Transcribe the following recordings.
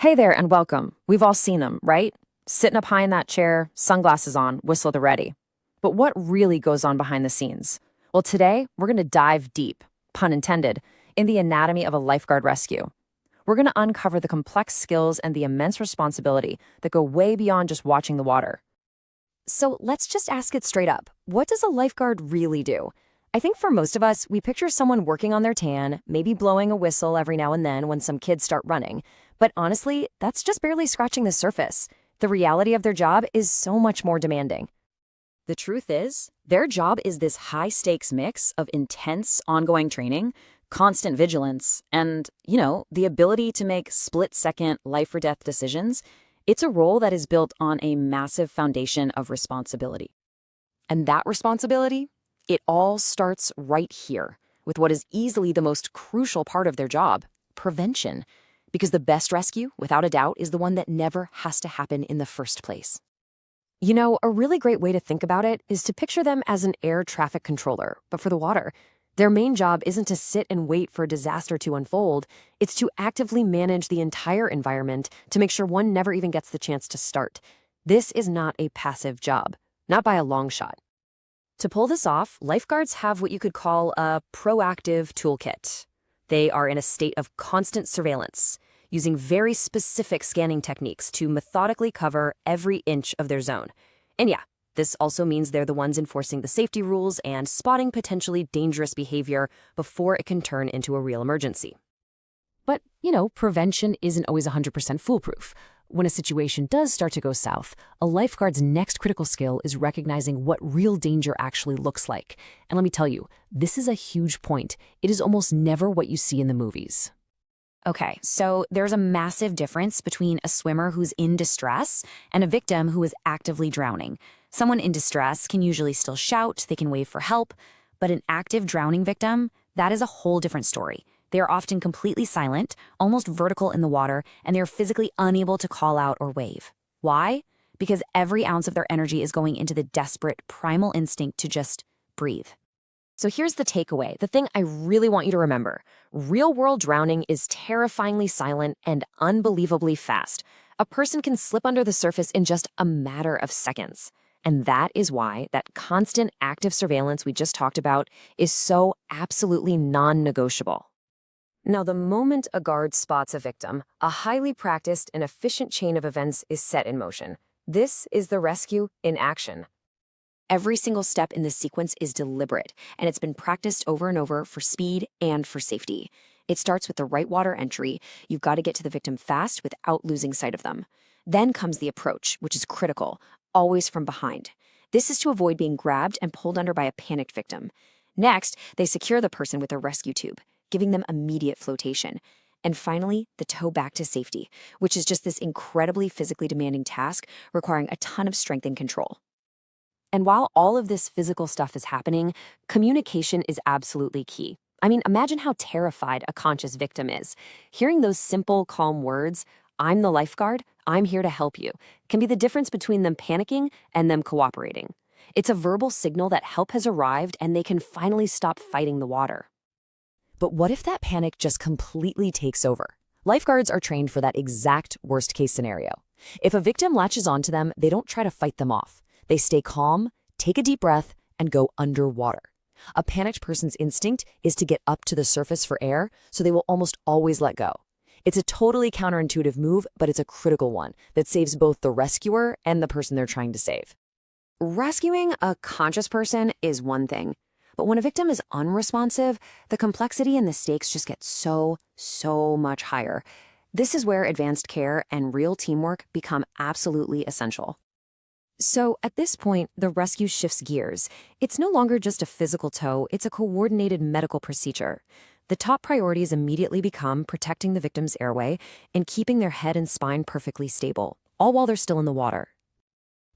Hey there and welcome. We've all seen them, right? Sitting up high in that chair, sunglasses on, whistle at the ready. But what really goes on behind the scenes? Well, today we're going to dive deep, pun intended, in the anatomy of a lifeguard rescue. We're going to uncover the complex skills and the immense responsibility that go way beyond just watching the water. So let's just ask it straight up. What does a lifeguard really do? I think for most of us, we picture someone working on their tan, maybe blowing a whistle every now and then when some kids start running. But honestly, that's just barely scratching the surface. The reality of their job is so much more demanding. The truth is, their job is this high-stakes mix of intense, ongoing training, constant vigilance, and, the ability to make split-second life-or-death decisions. It's a role that is built on a massive foundation of responsibility. And that responsibility? It all starts right here, with what is easily the most crucial part of their job, prevention. Because the best rescue, without a doubt, is the one that never has to happen in the first place. A really great way to think about it is to picture them as an air traffic controller, but for the water. Their main job isn't to sit and wait for a disaster to unfold. It's to actively manage the entire environment to make sure one never even gets the chance to start. This is not a passive job, not by a long shot. To pull this off, lifeguards have what you could call a proactive toolkit. They are in a state of constant surveillance, using very specific scanning techniques to methodically cover every inch of their zone. And yeah, this also means they're the ones enforcing the safety rules and spotting potentially dangerous behavior before it can turn into a real emergency. But, prevention isn't always 100% foolproof. When a situation does start to go south, a lifeguard's next critical skill is recognizing what real danger actually looks like. And let me tell you, this is a huge point. It is almost never what you see in the movies. Okay, so there's a massive difference between a swimmer who's in distress and a victim who is actively drowning. Someone in distress can usually still shout, they can wave for help, but an active drowning victim, that is a whole different story. They are often completely silent, almost vertical in the water, and they are physically unable to call out or wave. Why? Because every ounce of their energy is going into the desperate, primal instinct to just breathe. So here's the takeaway, the thing I really want you to remember. Real-world drowning is terrifyingly silent and unbelievably fast. A person can slip under the surface in just a matter of seconds. And that is why that constant active surveillance we just talked about is so absolutely non-negotiable. Now, the moment a guard spots a victim, a highly practiced and efficient chain of events is set in motion. This is the rescue in action. Every single step in this sequence is deliberate, and it's been practiced over and over for speed and for safety. It starts with the right water entry. You've got to get to the victim fast without losing sight of them. Then comes the approach, which is critical, always from behind. This is to avoid being grabbed and pulled under by a panicked victim. Next, they secure the person with a rescue tube, giving them immediate flotation. And finally, the tow back to safety, which is just this incredibly physically demanding task requiring a ton of strength and control. And while all of this physical stuff is happening, communication is absolutely key. I mean, imagine how terrified a conscious victim is. Hearing those simple, calm words, "I'm the lifeguard, I'm here to help you," can be the difference between them panicking and them cooperating. It's a verbal signal that help has arrived and they can finally stop fighting the water. But what if that panic just completely takes over? Lifeguards are trained for that exact worst-case scenario. If a victim latches onto them, they don't try to fight them off. They stay calm, take a deep breath, and go underwater. A panicked person's instinct is to get up to the surface for air, so they will almost always let go. It's a totally counterintuitive move, but it's a critical one that saves both the rescuer and the person they're trying to save. Rescuing a conscious person is one thing. But when a victim is unresponsive, the complexity and the stakes just get so much higher. This is where advanced care and real teamwork become absolutely essential. So at this point, the rescue shifts gears. It's no longer just a physical tow, it's a coordinated medical procedure. The top priorities immediately become protecting the victim's airway and keeping their head and spine perfectly stable, all while they're still in the water.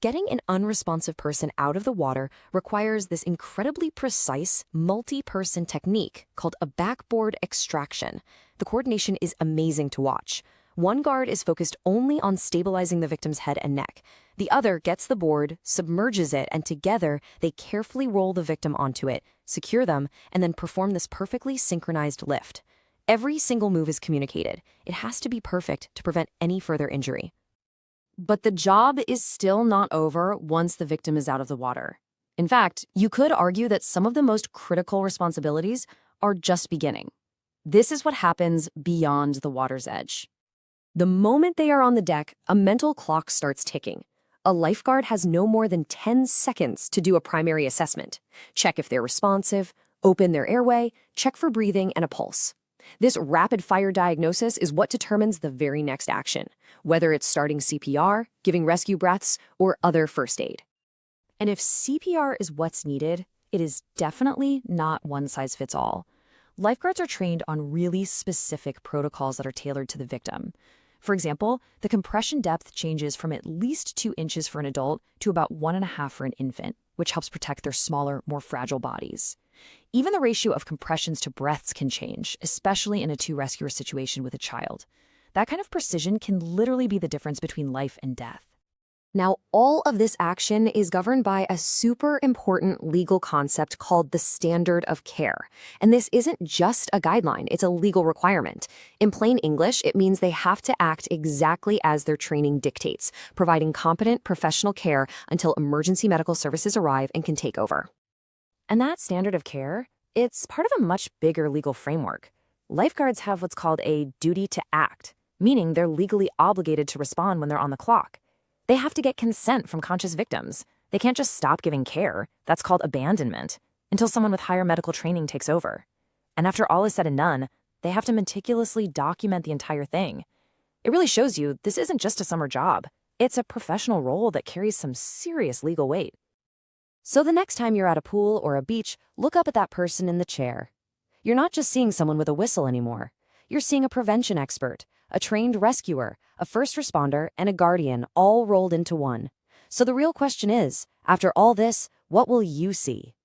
Getting an unresponsive person out of the water requires this incredibly precise, multi-person technique called a backboard extraction. The coordination is amazing to watch. One guard is focused only on stabilizing the victim's head and neck. The other gets the board, submerges it, and together they carefully roll the victim onto it, secure them, and then perform this perfectly synchronized lift. Every single move is communicated. It has to be perfect to prevent any further injury. But the job is still not over once the victim is out of the water. In fact, you could argue that some of the most critical responsibilities are just beginning. This is what happens beyond the water's edge. The moment they are on the deck, a mental clock starts ticking. A lifeguard has no more than 10 seconds to do a primary assessment. Check if they're responsive, open their airway, check for breathing and a pulse. This rapid-fire diagnosis is what determines the very next action, whether it's starting CPR, giving rescue breaths, or other first aid. And if CPR is what's needed, it is definitely not one-size-fits-all. Lifeguards are trained on really specific protocols that are tailored to the victim. For example, the compression depth changes from at least 2 inches for an adult to about 1.5 for an infant, which helps protect their smaller, more fragile bodies. Even the ratio of compressions to breaths can change, especially in a two-rescuer situation with a child. That kind of precision can literally be the difference between life and death. Now, all of this action is governed by a super important legal concept called the standard of care. And this isn't just a guideline, it's a legal requirement. In plain English, it means they have to act exactly as their training dictates, providing competent professional care until emergency medical services arrive and can take over. And that standard of care, it's part of a much bigger legal framework. Lifeguards have what's called a duty to act, meaning they're legally obligated to respond when they're on the clock. They have to get consent from conscious victims. They can't just stop giving care. That's called abandonment, until someone with higher medical training takes over. And after all is said and done, they have to meticulously document the entire thing. It really shows you this isn't just a summer job. It's a professional role that carries some serious legal weight. So the next time you're at a pool or a beach, look up at that person in the chair. You're not just seeing someone with a whistle anymore. You're seeing a prevention expert, a trained rescuer, a first responder, and a guardian all rolled into one. So the real question is, after all this, what will you see?